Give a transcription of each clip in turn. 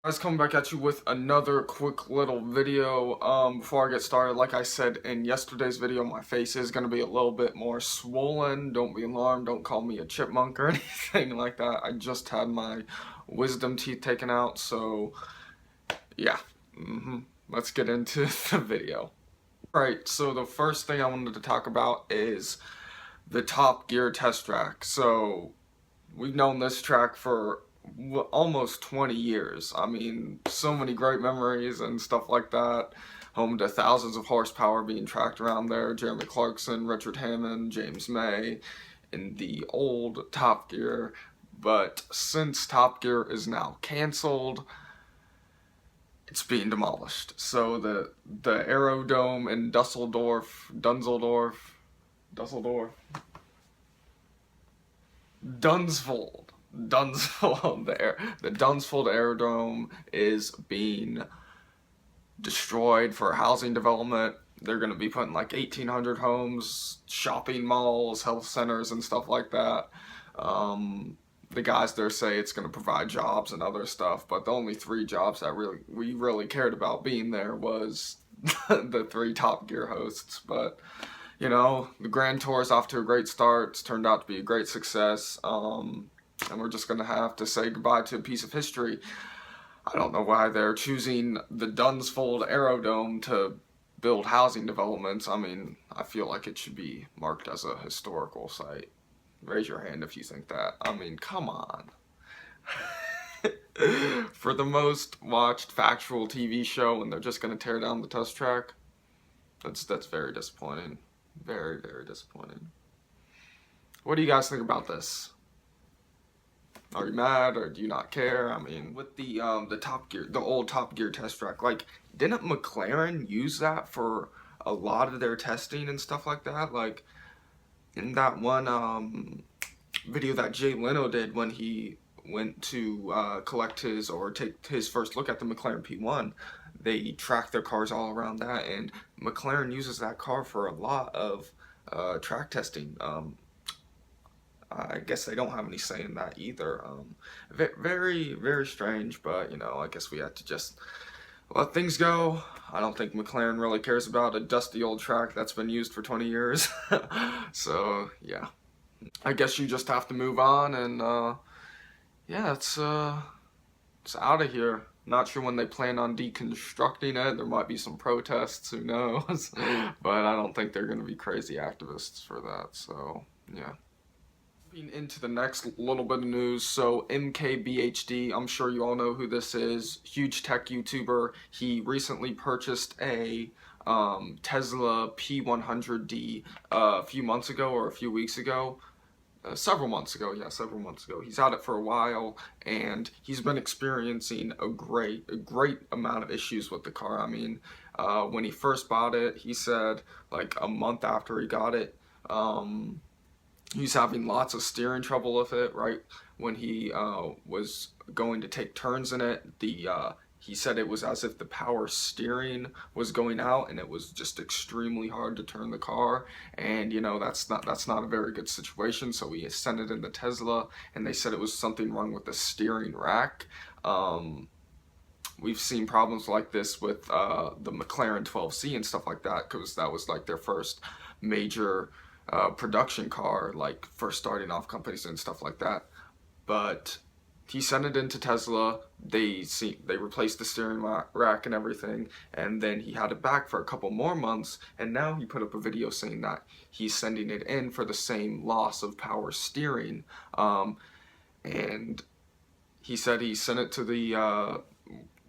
Guys, coming back at you with another quick little video. Before I get started, like I said in yesterday's video, my face is going to be a little bit more swollen. Don't be alarmed, don't call me a chipmunk or anything like that. I just had my wisdom teeth taken out, so yeah. Let's get into the video. Alright, so the first thing I wanted to talk about is the Top Gear test track. So we've known this track for almost 20 years. I mean, so many great memories and stuff like that. Home to thousands of horsepower being tracked around there. Jeremy Clarkson, Richard Hammond, James May in the old Top Gear. But since Top Gear is now canceled, it's being demolished. So the aerodome in Dunsfold, the Dunsfold aerodome is being destroyed for housing development. They're going to be putting like 1,800 homes, shopping malls, health centers, and stuff like that. The guys there say it's going to provide jobs and other stuff, but the only 3 jobs that we really cared about being there was the 3 Top Gear hosts. But you know, the Grand Tour is off to a great start. It's turned out to be a great success. And we're just going to have to say goodbye to a piece of history. I don't know why they're choosing the Dunsfold aerodome to build housing developments. I mean, I feel like it should be marked as a historical site. Raise your hand if you think that. I mean, come on. For the most watched factual TV show, and they're just going to tear down the test track, that's very disappointing. Very, very disappointing. What do you guys think about this? Are you mad or do you not care? I mean, with the Top Gear, the old Top Gear test track, like, didn't McLaren use that for a lot of their testing and stuff like that? Like, in that one video that Jay Leno did when he went to collect his or take his first look at the McLaren P1, they track their cars all around that, and McLaren uses that car for a lot of track testing. I guess they don't have any say in that either. Very, very strange, but you know, I guess we have to just let things go. I don't think McLaren really cares about a dusty old track that's been used for 20 years. So, yeah. I guess you just have to move on, and yeah, it's out of here. Not sure when they plan on deconstructing it. There might be some protests, who knows? But I don't think they're going to be crazy activists for that, so yeah. Into the next little bit of news, so MKBHD, I'm sure you all know who this is, huge tech YouTuber. He recently purchased a Tesla P100D a few months ago or a few weeks ago. Several months ago. He's had it for a while, and he's been experiencing a great amount of issues with the car. I mean, when he first bought it, he said like a month after he got it, he's having lots of steering trouble with it. Right when he was going to take turns in it, he said it was as if the power steering was going out, and it was just extremely hard to turn the car. And you know, that's not a very good situation. So he sent it in the Tesla, and they said it was something wrong with the steering rack. We've seen problems like this with the McLaren 12C and stuff like that, because that was like their first major production car, like first starting off companies and stuff like that. But he sent it into Tesla. They replaced the steering rack and everything, and then he had it back for a couple more months, and now he put up a video saying that he's sending it in for the same loss of power steering. And he said he sent it to the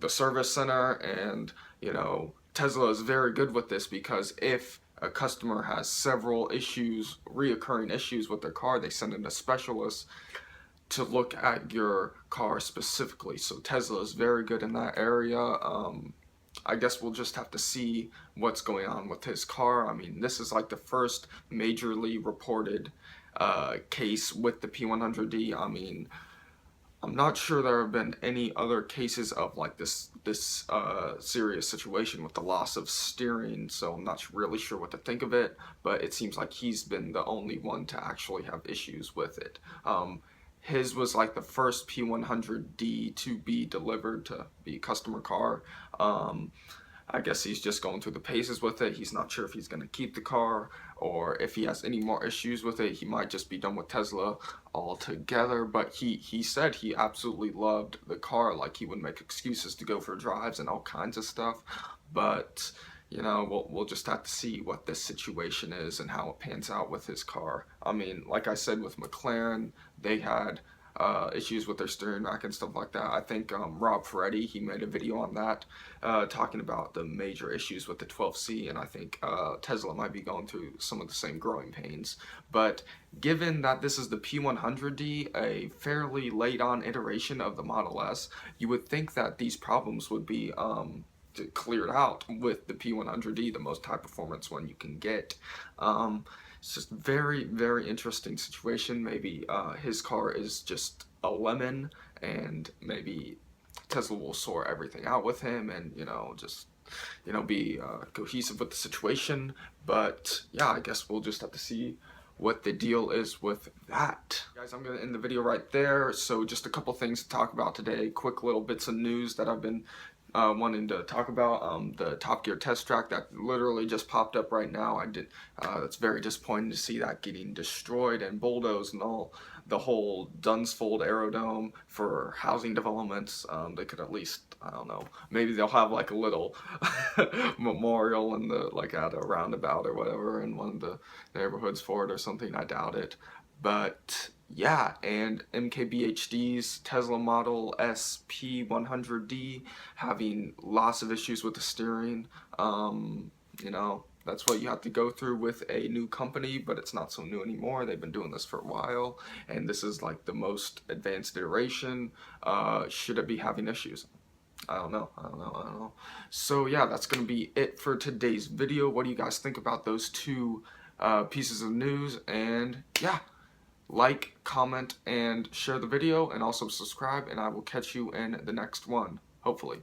service center, and you know, Tesla is very good with this, because if a customer has several issues, reoccurring issues with their car, they send in a specialist to look at your car specifically. So Tesla is very good in that area. I guess we'll just have to see what's going on with his car. I mean, this is like the first majorly reported case with the P100D. I mean, I'm not sure there have been any other cases of like this serious situation with the loss of steering, so I'm not really sure what to think of it, but it seems like he's been the only one to actually have issues with it. his was like the first P100D to be delivered to be a customer car. I guess he's just going through the paces with it. He's not sure if he's going to keep the car, or if he has any more issues with it, he might just be done with Tesla altogether. But he said he absolutely loved the car. Like, he would make excuses to go for drives and all kinds of stuff. But you know, we'll just have to see what this situation is and how it pans out with his car. I mean, like I said, with McLaren, they had issues with their steering rack and stuff like that. I think Rob Ferretti, he made a video on that, talking about the major issues with the 12C, and I think Tesla might be going through some of the same growing pains. But given that this is the P100D, a fairly late on iteration of the Model S, you would think that these problems would be cleared out with the P100D, the most high performance one you can get. It's just very, very interesting situation. Maybe his car is just a lemon, and maybe Tesla will sort everything out with him, and you know, just be cohesive with the situation. But yeah, I guess we'll just have to see what the deal is with that. Guys, I'm gonna end the video right there. So just a couple things to talk about today. Quick little bits of news that I've been wanting to talk about. The Top Gear test track that literally just popped up right now. It's very disappointing to see that getting destroyed and bulldozed and all. The whole dunsfold aerodome for housing developments. They could at least, I don't know, maybe they'll have like a little memorial in the, like at a roundabout or whatever in one of the neighborhoods for it or something. I doubt it. But yeah, and MKBHDs, Tesla Model S P100D, having lots of issues with the steering. You know, that's what you have to go through with a new company, but it's not so new anymore. They've been doing this for a while, and this is like the most advanced iteration. Should it be having issues? I don't know. So yeah, that's gonna be it for today's video. What do you guys think about those two pieces of news? And yeah, like, comment, and share the video, and also subscribe, and I will catch you in the next one, hopefully.